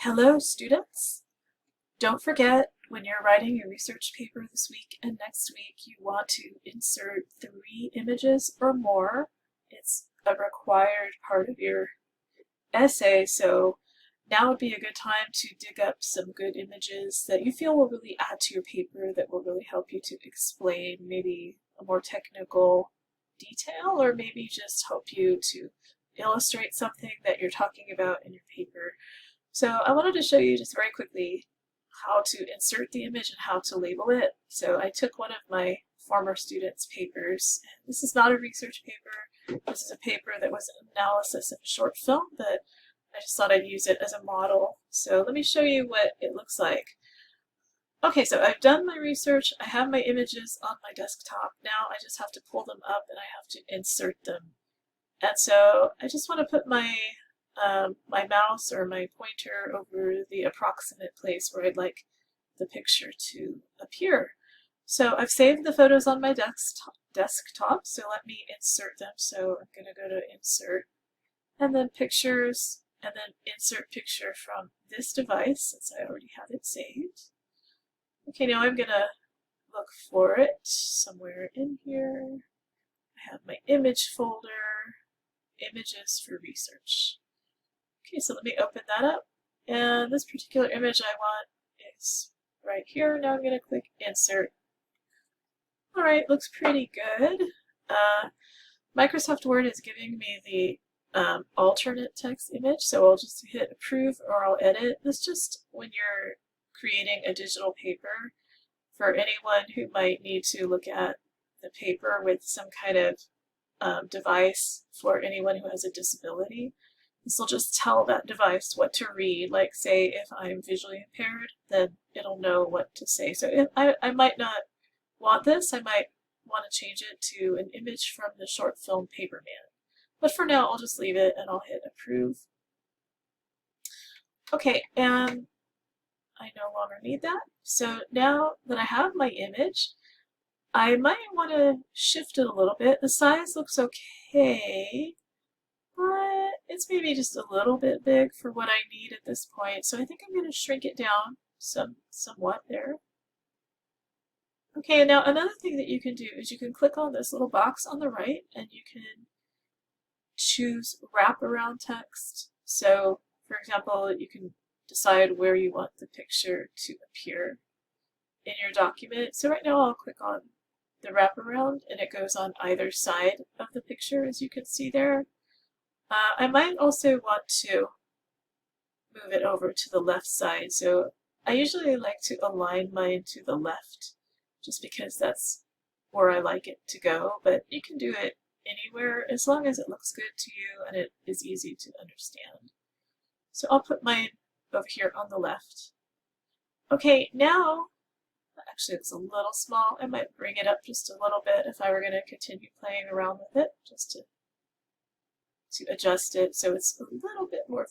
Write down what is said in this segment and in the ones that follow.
Hello, students! Don't forget, when you're writing your research paper this week and next week, you want to insert 3 images or more. It's a required part of your essay, so now would be a good time to dig up some good images that you feel will really add to your paper, that will really help you to explain maybe a more technical detail, or maybe just help you to illustrate something that you're talking about in your paper. So I wanted to show you just very quickly how to insert the image and how to label it. So I took one of my former students' papers. This is not a research paper. This is a paper that was an analysis of a short film, but I just thought I'd use it as a model. So let me show you what it looks like. Okay, so I've done my research. I have my images on my desktop. Now I just have to pull them up and I have to insert them. And so I just want to put my my mouse or my pointer over the approximate place where I'd like the picture to appear. So I've saved the photos on my desktop, so let me insert them. So I'm going to go to Insert, and then Pictures, and then Insert Picture from this device, since I already have it saved. Okay, now I'm going to look for it somewhere in here. I have my image folder, Images for Research. Okay, so let me open that up, and this particular image I want is right here. Now I'm going to click Insert. Alright, looks pretty good. Microsoft Word is giving me the alternate text image, so I'll just hit Approve or I'll edit. This is just when you're creating a digital paper for anyone who might need to look at the paper with some kind of device for anyone who has a disability. This will just tell that device what to read. Like, say, if I'm visually impaired, then it'll know what to say. So if I might not want this. I might want to change it to an image from the short film Paperman. But for now, I'll just leave it and I'll hit Approve. Okay, and I no longer need that. So now that I have my image, I might want to shift it a little bit. The size looks okay, but it's maybe just a little bit big for what I need at this point. So I think I'm going to shrink it down somewhat there. Okay, and now another thing that you can do is you can click on this little box on the right and you can choose wraparound text. So, for example, you can decide where you want the picture to appear in your document. So right now I'll click on the wraparound and it goes on either side of the picture, as you can see there. I might also want to move it over to the left side. So I usually like to align mine to the left, just because that's where I like it to go, but you can do it anywhere as long as it looks good to you and it is easy to understand. So I'll put mine over here on the left. Okay, now, actually it's a little small. I might bring it up just a little bit if I were going to continue playing around with it, just to adjust it so it's a little bit more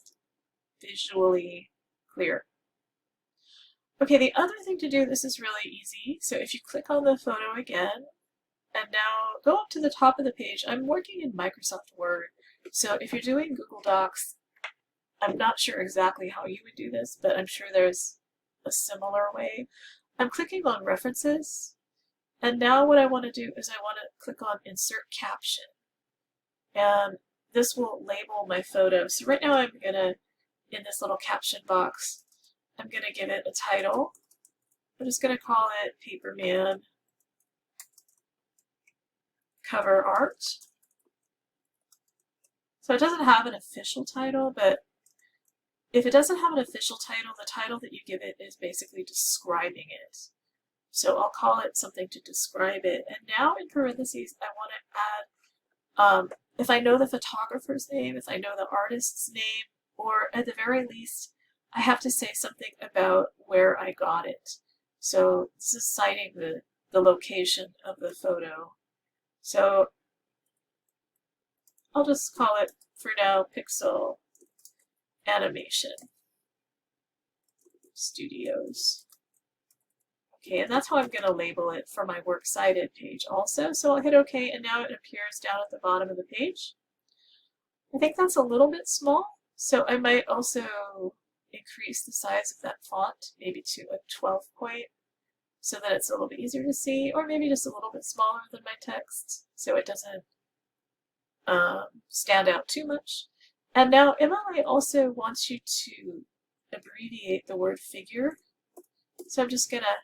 visually clear. Okay, the other thing to do, this is really easy. So if you click on the photo again, and now go up to the top of the page. I'm working in Microsoft Word, so if you're doing Google Docs, I'm not sure exactly how you would do this, but I'm sure there's a similar way. I'm clicking on References, and now what I want to do is I want to click on Insert Caption, and this will label my photo. So right now I'm going to, in this little caption box, I'm going to give it a title. I'm just going to call it Paperman Cover Art. So it doesn't have an official title, but if it doesn't have an official title, the title that you give it is basically describing it. So I'll call it something to describe it. And now in parentheses, I want to add, if I know the photographer's name, if I know the artist's name, or at the very least, I have to say something about where I got it. So this is citing the location of the photo. So I'll just call it, for now, Pixel Animation Studios. Okay, and that's how I'm going to label it for my Works Cited page also. So I'll hit OK, and now it appears down at the bottom of the page. I think that's a little bit small, so I might also increase the size of that font, maybe to a 12 point, so that it's a little bit easier to see, or maybe just a little bit smaller than my text, so it doesn't stand out too much. And now MLA also wants you to abbreviate the word figure, so I'm just going to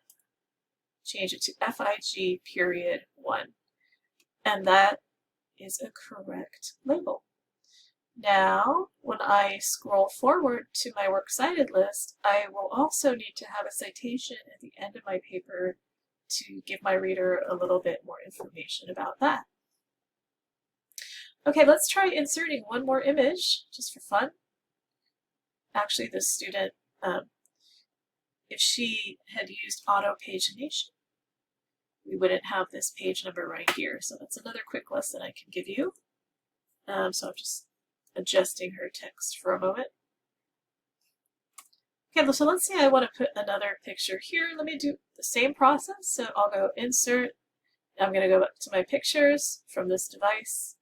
change it to FIG period 1, and that is a correct label. Now, when I scroll forward to my works cited list, I will also need to have a citation at the end of my paper to give my reader a little bit more information about that. Okay, let's try inserting one more image, just for fun. Actually, this student, if she had used auto pagination, we wouldn't have this page number right here. So that's another quick lesson I can give you. So I'm just adjusting her text for a moment. Okay, so let's say I want to put another picture here. Let me do the same process. So I'll go insert. I'm going to go up to my pictures from this device.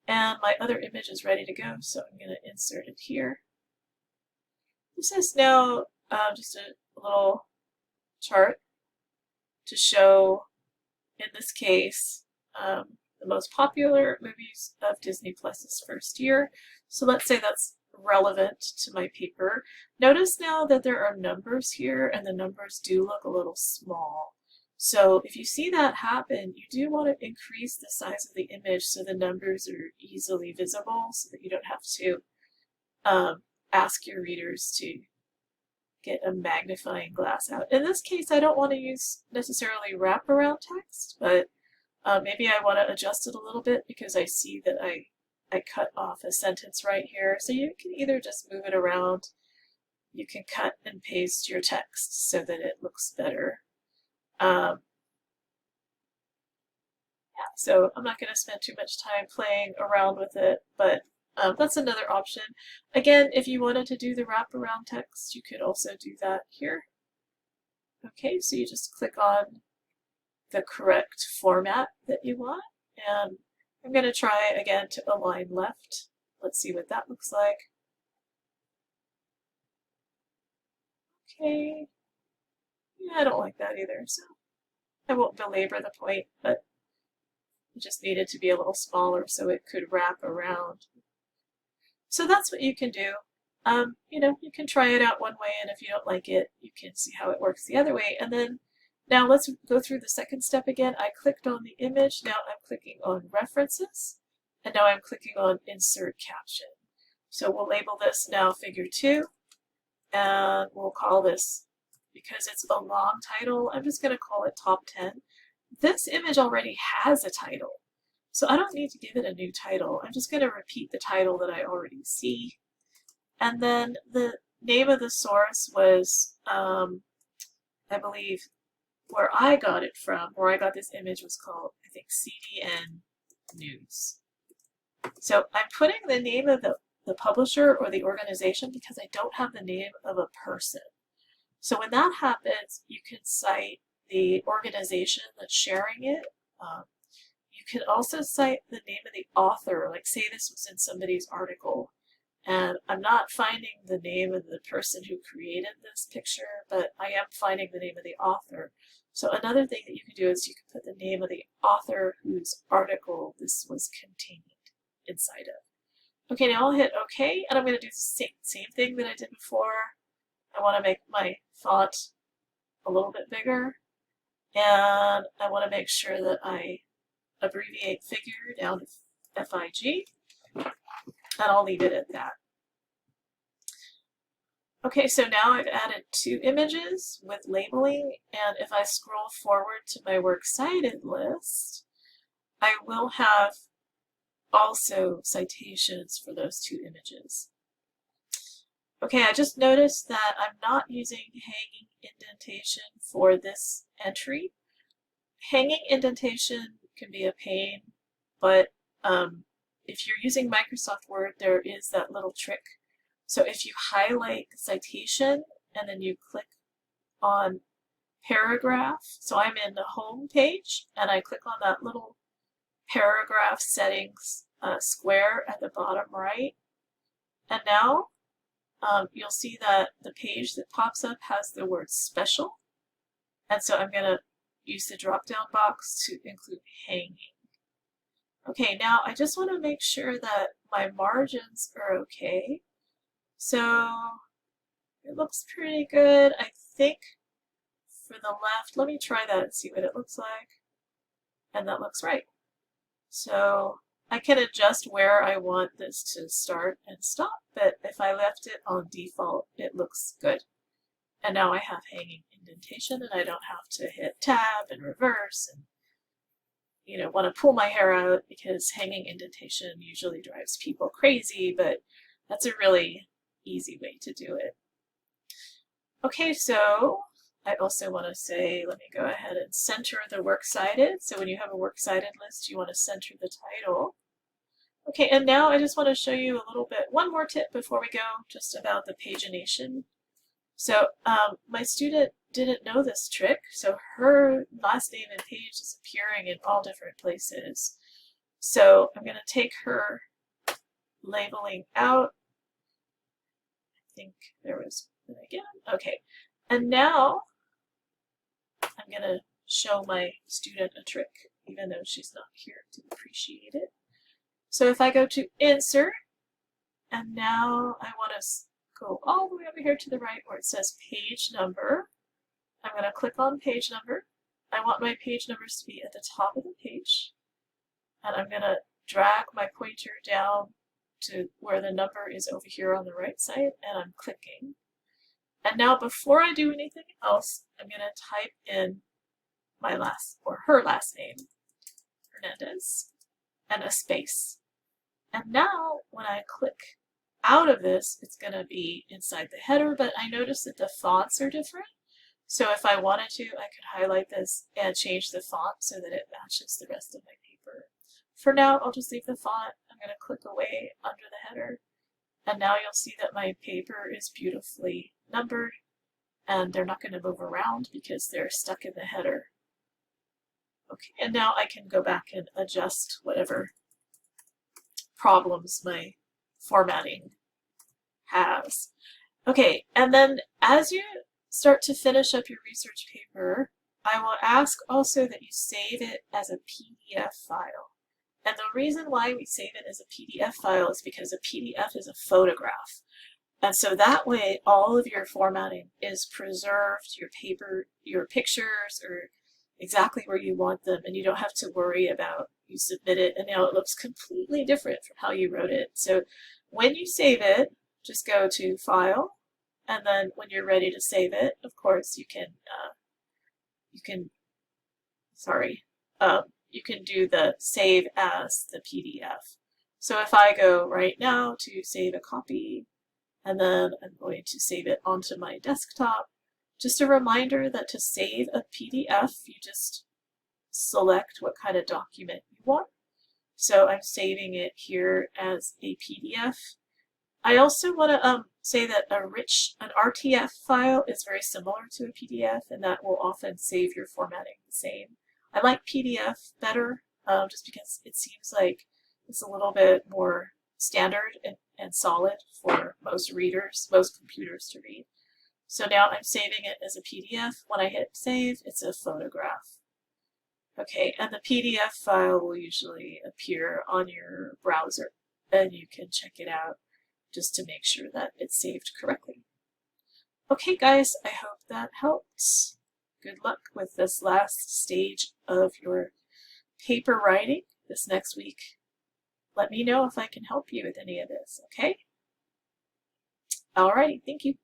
And my other image is ready to go, so I'm going to insert it here. This is now just a little chart to show, in this case, the most popular movies of Disney Plus's first year. So let's say that's relevant to my paper. Notice now that there are numbers here, and the numbers do look a little small. So if you see that happen, you do want to increase the size of the image so the numbers are easily visible, so that you don't have to ask your readers to get a magnifying glass out. In this case, I don't want to use necessarily wraparound text, but maybe I want to adjust it a little bit because I see that I cut off a sentence right here. So you can either just move it around, you can cut and paste your text so that it looks better. Yeah, so I'm not going to spend too much time playing around with it, but that's another option. Again, if you wanted to do the wraparound text, you could also do that here. Okay, so you just click on the correct format that you want, and I'm going to try again to align left. Let's see what that looks like. Okay, yeah, I don't like that either, so I won't belabor the point, but it just needed to be a little smaller so it could wrap around. So that's what you can do. You know, you can try it out one way, and if you don't like it, you can see how it works the other way. And then now let's go through the second step again. I clicked on the image, now I'm clicking on references, and now I'm clicking on insert caption. So we'll label this now figure 2, and we'll call this, because it's a long title, I'm just going to call it top 10. This image already has a title, so I don't need to give it a new title. I'm just going to repeat the title that I already see. And then the name of the source was, I believe, where I got it from, where I got this image was called, I think, CDN News. So I'm putting the name of the publisher or the organization because I don't have the name of a person. So when that happens, you can cite the organization that's sharing it. You can also cite the name of the author, like say this was in somebody's article, and I'm not finding the name of the person who created this picture, but I am finding the name of the author. So another thing that you can do is you can put the name of the author whose article this was contained inside of. Okay, now I'll hit OK, and I'm going to do the same thing that I did before. I want to make my font a little bit bigger, and I want to make sure that I abbreviate figure down to FIG, and I'll leave it at that. Okay, so now I've added 2 images with labeling, and if I scroll forward to my works cited list, I will have also citations for those 2 images. Okay, I just noticed that I'm not using hanging indentation for this entry. Hanging indentation can be a pain, but if you're using Microsoft Word, there is that little trick. So if you highlight the citation and then you click on paragraph, so I'm in the home page and I click on that little paragraph settings square at the bottom right, and now you'll see that the page that pops up has the word special. And so I'm going to use the drop-down box to include hanging. Okay, now I just want to make sure that my margins are okay. So it looks pretty good. I think for the left, let me try that and see what it looks like. And that looks right. So I can adjust where I want this to start and stop, but if I left it on default, it looks good. And now I have hanging indentation and I don't have to hit tab and reverse and want to pull my hair out, because hanging indentation usually drives people crazy, but that's a really easy way to do it. Okay, so I also want to say, let me go ahead and center the works cited. So when you have a works cited list, you want to center the title. Okay, and now I just want to show you a little bit, one more tip before we go, just about the pagination. So my student didn't know this trick, so her last name and page is appearing in all different places. So I'm going to take her labeling out. I think there was one again. Okay, and now I'm going to show my student a trick, even though she's not here to appreciate it. So if I go to Insert, and now I want to go all the way over here to the right where it says Page Number. I'm going to click on Page Number. I want my page numbers to be at the top of the page. And I'm going to drag my pointer down to where the number is over here on the right side, and I'm clicking. And now before I do anything else, I'm going to type in my her last name, Hernandez, and a space. And now when I click out of this, it's going to be inside the header, but I notice that the fonts are different. So if I wanted to, I could highlight this and change the font so that it matches the rest of my paper. For now, I'll just leave the font. I'm going to click away under the header. And now you'll see that my paper is beautifully numbered, and they're not going to move around because they're stuck in the header. Okay, and now I can go back and adjust whatever problems my formatting has. Okay, and then as you start to finish up your research paper, I will ask also that you save it as a PDF file. And the reason why we save it as a PDF file is because a PDF is a photograph. And so that way all of your formatting is preserved, your paper, your pictures are exactly where you want them, and you don't have to worry about you submit it and now it looks completely different from how you wrote it. So when you save it, just go to File, and then when you're ready to save it, of course, you can do the save as the PDF. So if I go right now to save a copy, and then I'm going to save it onto my desktop, just a reminder that to save a PDF, you just select what kind of document you want. So I'm saving it here as a PDF. I also want to say that an RTF file is very similar to a PDF, and that will often save your formatting the same. I like PDF better just because it seems like it's a little bit more standard and solid for most readers, most computers to read. So now I'm saving it as a PDF. When I hit save, it's a photograph. Okay, and the PDF file will usually appear on your browser, and you can check it out just to make sure that it's saved correctly. Okay guys, I hope that helped. Good luck with this last stage of your paper writing this next week. Let me know if I can help you with any of this, okay? Alrighty, thank you.